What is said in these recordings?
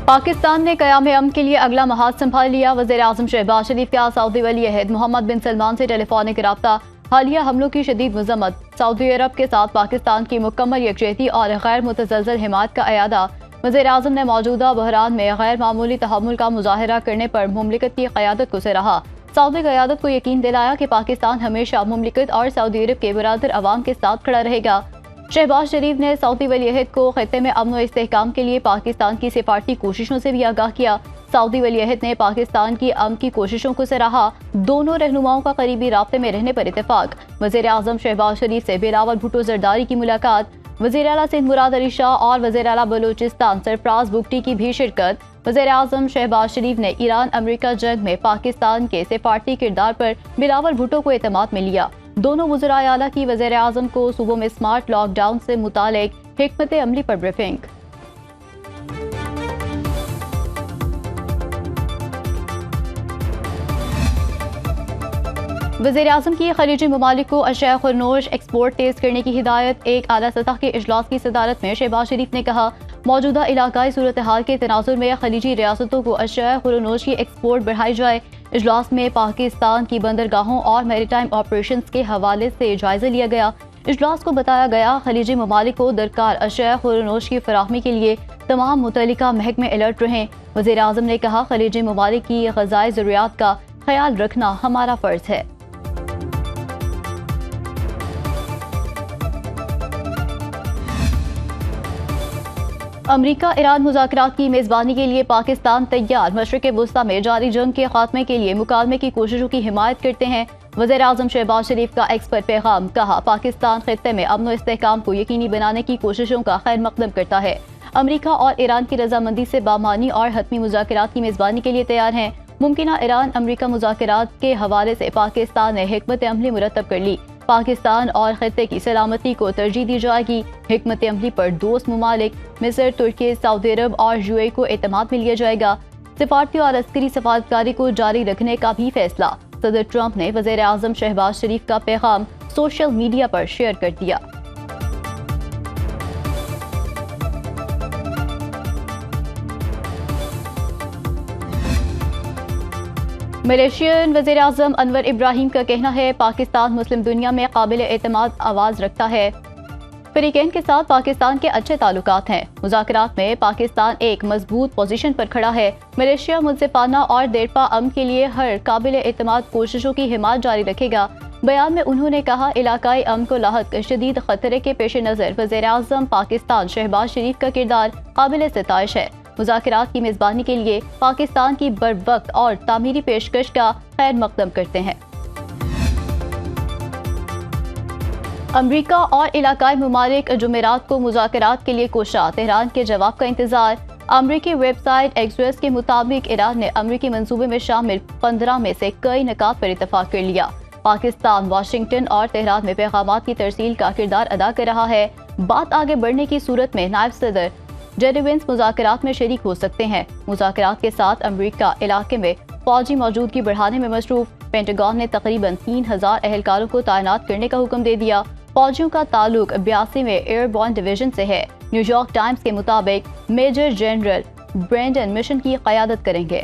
पाकिस्तान ने क़याम अमन के लिए अगला महाज संभाल लिया। वज़ीर-ए-आज़म शहबाज शरीफ का सऊदी वली अहद मोहम्मद बिन सलमान से टेलीफोनिक रब्ता। हालिया हमलों की शदीद मज़म्मत। सऊदी अरब के साथ पाकिस्तान की मुकम्मल यकजहती और गैर मुतज़लज़ल हिमायत का अयादा। वज़ीर-ए-आज़म ने मौजूदा बहरान में गैर मामूली तहम्मुल का मुज़ाहरा करने पर मुमलिकत की क़यादत को सराहा। सऊदी क़यादत को यकीन दिलाया कि पाकिस्तान हमेशा मुमलिकत और सऊदी अरब के बरादर अवाम के साथ खड़ा रहेगा। शहबाज शरीफ ने सऊदी वली अहद को खित्ते में अमन व इस्तेहकाम के लिए पाकिस्तान की सिफारती कोशिशों से भी आगाह किया। सऊदी वली अहद ने पाकिस्तान की अमन की कोशिशों को सराहा। दोनों रहनुमाओं का करीबी राब्ते में रहने पर इत्तेफाक। वज़ीर-ए-आज़म शहबाज शरीफ से बिलावल भुट्टो जरदारी की मुलाकात। वज़ीर-ए-आला सिंध मुराद अली शाह और वज़ीर-ए-आला बलूचिस्तान सरफराज बुगटी की भी शिरकत। वज़ीर-ए-आज़म शहबाज शरीफ ने ईरान अमेरिका जंग में पाकिस्तान के सिफारती किरदार पर बिलावल भुट्टो को एतमाद में लिया। दोनों वज़राए आला की वज़ीर-ए-आज़म को सूबों में स्मार्ट लॉकडाउन से मुतालिक हिकमत अमली पर ब्रीफिंग। वज़ीर-ए-आज़म की खलीजी ममालिक को अशिया खुरनोश एक्सपोर्ट तेज करने की हिदायत। एक आला सतह के इजलास की सदारत में शहबाज शरीफ ने कहा, मौजूदा इलाकाई सूरत हाल के तनाजुर में खलीजी रियासतों को अशिया खुरनोश की एक्सपोर्ट बढ़ाई जाए। इजलास में पाकिस्तान की बंदरगाहों और मैरीटाइम ऑपरेशंस के हवाले से जायजा लिया गया। इजलास को बताया गया, खलीजी ममालिक को दरकार अशिया खुरनोश की फराहमी के लिए तमाम मुतल्लिका महकमे अलर्ट रहें। वज़ीर-ए-आज़म ने कहा, खलीजी ममालिक की ग़ज़ाई ज़रूरियात का ख्याल रखना हमारा फ़र्ज़ है। अमरीका ईरान मुज़ाकरात की मेज़बानी के लिए पाकिस्तान तैयार। मशरिक़ वुस्ता में जारी जंग के खात्मे के लिए मुकालमे की कोशिशों की हिमायत करते हैं। वज़ीर-ए-आज़म शहबाज शरीफ का एक्स पर पैगाम। कहा, पाकिस्तान खित्ते में अमन व इस्तेहकाम को यकीनी बनाने की कोशिशों का खैर मकदम करता है। अमरीका और ईरान की रजामंदी से बामानी और हतमी मुज़ाकरात की मेज़बानी के लिए तैयार हैं। मुमकिन ईरान अमरीका मुज़ाकरात के हवाले से पाकिस्तान ने हिकमत अमली मुरतब कर ली। पाकिस्तान और खित्ते की सलामती को तरजीह दी जाएगी। हिकमत अमली पर दोस्त मुमालिक मिस्र, तुर्की, सऊदी अरब और यूएई को एतमाद में लिया जाएगा। सिफारती और अस्करी सफारतकारी को जारी रखने का भी फैसला। सदर ट्रंप ने वज़ीर-ए-आज़म शहबाज शरीफ का पैगाम सोशल मीडिया पर शेयर कर दिया। मलेशियन वज़ीर-ए-आज़म अनवर इब्राहिम का कहना है, पाकिस्तान मुस्लिम दुनिया में काबिल एतमाद आवाज़ रखता है। फ़रीक़ैन के साथ पाकिस्तान के अच्छे ताल्लुकात हैं। मुज़ाकरात में पाकिस्तान एक मजबूत पोजीशन पर खड़ा है। मलेशिया मुनसिफाना और देरपा अमन के लिए हर काबिल एतमाद कोशिशों की हिमायत जारी रखेगा। बयान में उन्होंने कहा, इलाकाई अमन को लाहक शदीद खतरे के पेश नज़र वज़ीर-ए-आज़म पाकिस्तान शहबाज शरीफ का किरदार काबिल सिताइश है। मुज़ाकरात की मेज़बानी के लिए पाकिस्तान की बरवक्त और तामीरी पेशकश का खैर मकदम करते हैं। अमरीका और इलाकाई ममालिक जुमेरात को मुज़ाकरात के लिए कोशा। तेहरान के जवाब का इंतजार। अमरीकी वेबसाइट एक्सप्रेस के मुताबिक ईरान ने अमरीकी मंसूबे में शामिल 15 में से कई निकात पर इत्तफाक कर लिया। पाकिस्तान वाशिंगटन और तेहरान में पैगामात की तरसील का किरदार अदा कर रहा है। बात आगे बढ़ने की सूरत में नायब सदर जेडी वेंस मुज़ाकरात में शरीक हो सकते हैं। मुज़ाकरात के साथ अमरीका इलाके में फौजी मौजूदगी बढ़ाने में मसरूफ। पेंटागन ने तकरीबन 3000 एहलकारों को तैनात करने का हुक्म दे दिया। फौजियों का ताल्लुक 82 में एयरबॉर्न डिवीजन से है। न्यूयॉर्क टाइम्स के मुताबिक मेजर जनरल ब्रेंडन मिशन की क़यादत करेंगे।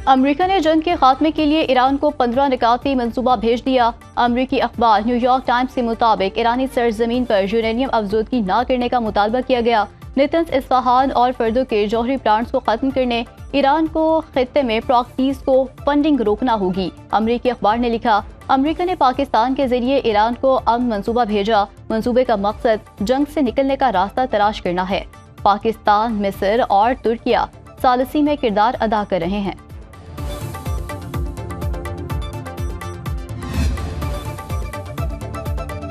अमरीका ने जंग के खात्मे के लिए ईरान को 15 निकाती मंसूबा भेज दिया। अमरीकी अखबार न्यूयॉर्क टाइम्स के मुताबिक ईरानी सरजमीन पर यूरेनियम अफजोदगी न करने का मुतालबा किया गया। नेतन्स, इस्फहान और फर्दों के जौहरी प्लांट्स को खत्म करने, ईरान को खित्ते में प्रॉक्सीज को फंडिंग रोकना होगी। अमरीकी अखबार ने लिखा, अमरीका ने पाकिस्तान के जरिए ईरान को अमन मंसूबा भेजा। मंसूबे का मकसद जंग से निकलने का रास्ता तलाश करना है। पाकिस्तान, मिस्र और तुर्किया सालिसी में किरदार अदा कर रहे हैं।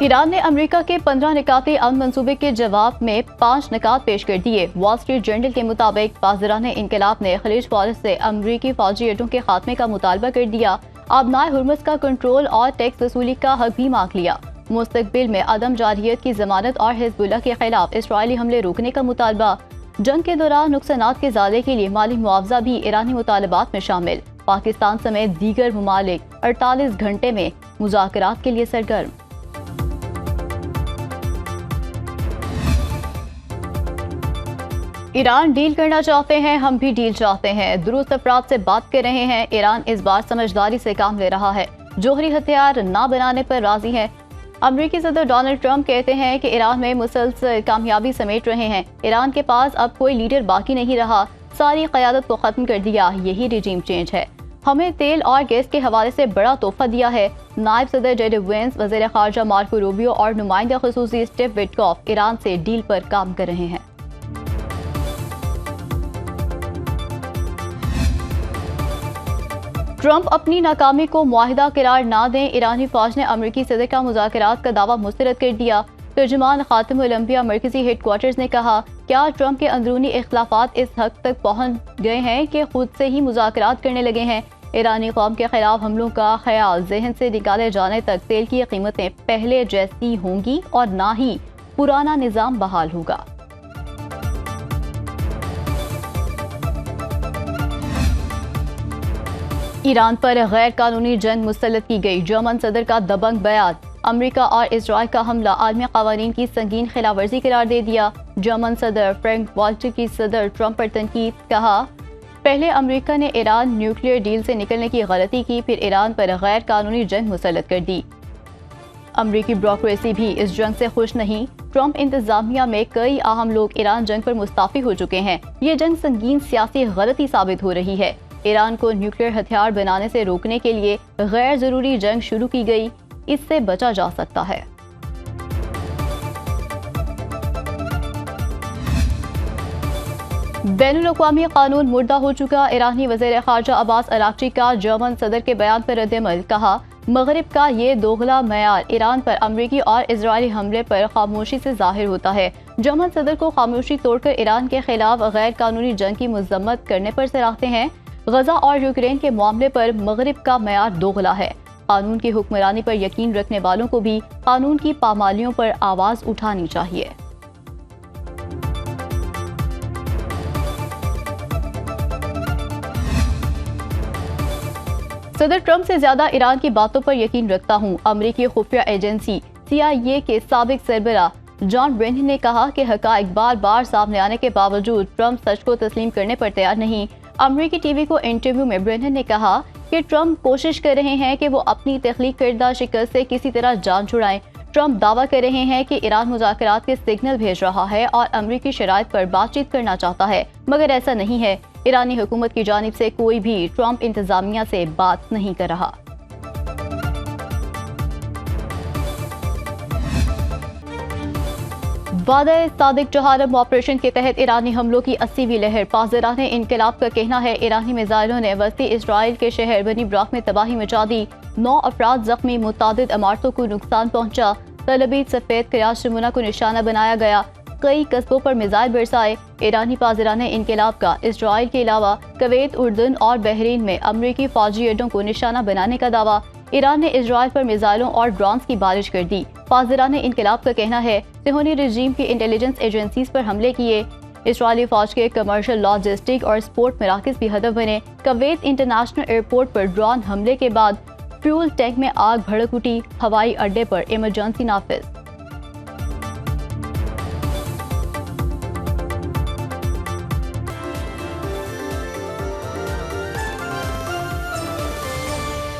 ईरान ने अमेरिका के 15 निकाती अमन मंसूबे के जवाब में 5 निकात पेश कर दिए। वॉल स्ट्रीट जर्नल के मुताबिक पासदारान इनकलाब ने खलीज फौज से अमरीकी फौजी अड्डों के खात्मे का मुतालबा कर दिया। आबनाए हुर्मुज़ का कंट्रोल और टैक्स वसूली का हक भी मांग लिया। मुस्तकबिल में अदम जारियत की जमानत और हिजबुल्लाह के खिलाफ इसराइली हमले रोकने का मुतालबा। जंग के दौरान नुकसानात के इजाले के लिए माली मुआवजा भी ईरानी मुतालबात में शामिल। पाकिस्तान समेत दीगर ममालिक 48 घंटे में मुज़ाकरात के लिए सरगर्म। ईरान डील करना चाहते हैं, हम भी डील चाहते हैं। दुरुस्त अफराद से बात कर रहे हैं। ईरान इस बार समझदारी से काम ले रहा है, जोहरी हथियार ना बनाने पर राजी है। अमेरिकी सदर डोनाल्ड ट्रंप कहते हैं कि ईरान में मुसलसल कामयाबी समेट रहे हैं। ईरान के पास अब कोई लीडर बाकी नहीं रहा, सारी क़यादत को खत्म कर दिया, यही रिजीम चेंज है। हमें तेल और गैस के हवाले से बड़ा तोहफा दिया है। नायब सदर जेडी वेंस, वज़ीर ख़ारजा मार्को रूबियो और नुमाइंदा ख़ुसूसी स्टीव विटकॉफ ईरान से डील पर काम कर रहे हैं। ट्रंप अपनी नाकामी को मुआहिदा करार ना दें। ईरानी फौज ने अमेरिकी सदर का मुज़ाकरात का दावा मुस्तरद कर दिया। तर्जुमान खातिमुल अंबिया मरकजी हेडक्वार्टर्स ने कहा, क्या ट्रंप के अंदरूनी इख्तिलाफात इस हद तक पहुंच गए हैं कि खुद से ही मुज़ाकरात करने लगे हैं। ईरानी कौम के खिलाफ हमलों का ख्याल जहन से निकाले जाने तक तेल की कीमतें पहले जैसी होंगी और ना ही पुराना निज़ाम बहाल होगा। ईरान पर गैर कानूनी जंग मुसल्लत की गई। जर्मन सदर का दबंग बयान। अमेरिका और इजराइल का हमला आलमी कवानीन की संगीन खिलाफवर्जी करार दे दिया। जर्मन सदर फ्रैंक वॉल्टर की सदर ट्रंप पर तनकीद। कहा, पहले अमेरिका ने ईरान न्यूक्लियर डील से निकलने की गलती की, फिर ईरान पर गैर कानूनी जंग मुसल्लत कर दी। अमेरिकी ब्यूरोक्रेसी भी इस जंग से खुश नहीं। ट्रंप इंतजामिया में कई अहम लोग ईरान जंग पर मुस्तफी हो चुके हैं। ये जंग संगीन सियासी गलती साबित हो रही है। ईरान को न्यूक्लियर हथियार बनाने से रोकने के लिए गैर जरूरी जंग शुरू की गई, इससे बचा जा सकता है। बैनुल-अक़वामी कानून मुर्दा हो चुका। ईरानी वज़ीर ख़ारजा अब्बास अराग़ची का जर्मन सदर के बयान पर रद्द-ए-अमल। कहा, मगरिब का ये दोगला मयार ईरान पर अमरीकी और इजरायली हमले पर खामोशी से जाहिर होता है। जर्मन सदर को खामोशी तोड़कर ईरान के खिलाफ गैर कानूनी जंग की मजम्मत करने पर सराहते हैं। गजा और यूक्रेन के मामले पर मगरिब का मयार दोगला है। कानून की हुक्मरानी पर यकीन रखने वालों को भी कानून की पामालियों पर आवाज उठानी चाहिए। सदर ट्रंप से ज्यादा ईरान की बातों पर यकीन रखता हूं। अमेरिकी खुफिया एजेंसी CIA के साबिक सरबरा जॉन ब्रेनन ने कहा कि हक़ाइक़ बार बार सामने आने के बावजूद ट्रंप सच को तस्लीम करने पर तैयार नहीं। अमेरिकी टीवी को इंटरव्यू में ब्रेनन ने कहा कि ट्रंप कोशिश कर रहे हैं कि वो अपनी तख्लीक करदा शिकस्त से किसी तरह जान छुड़ाएं। ट्रंप दावा कर रहे हैं कि ईरान मुज़ाकरात के सिग्नल भेज रहा है और अमेरिकी शराइत पर बातचीत करना चाहता है, मगर ऐसा नहीं है। ईरानी हुकूमत की जानिब से कोई भी ट्रंप इंतजामिया से बात नहीं कर रहा। वादा सादिक जहारम ऑपरेशन के तहत ईरानी हमलों की 80वीं लहर। पासदाराने इनकलाब का कहना है, ईरानी मिसाइलों ने वस्ती इसराइल के शहर बनी ब्राक में तबाही मचा दी। 9 अफराद जख्मी, मुतादिद इमारतों को नुकसान पहुंचा। तलबीत सफेद क़यास नमूना को निशाना बनाया गया। कई कस्बों पर मिसाइल बरसाए। ईरानी पासदाराने इनकलाब का इसराइल के अलावा कुवैत, उर्दन और बहरीन में अमरीकी फौजी अड्डों को निशाना बनाने का दावा। ईरान ने इजराइल पर मिसाइलों और ड्रोन्स की बारिश कर दी। पासदाराने इनकलाब का कहना है, सिहोनी रजीम की इंटेलिजेंस एजेंसीज पर हमले किए। इसराइली फौज के कमर्शियल, लॉजिस्टिक और स्पोर्ट मराकज भी हदफ बने। कुवैत इंटरनेशनल एयरपोर्ट पर ड्रोन हमले के बाद फ्यूल टैंक में आग भड़क उठी। हवाई अड्डे पर इमरजेंसी नाफिज।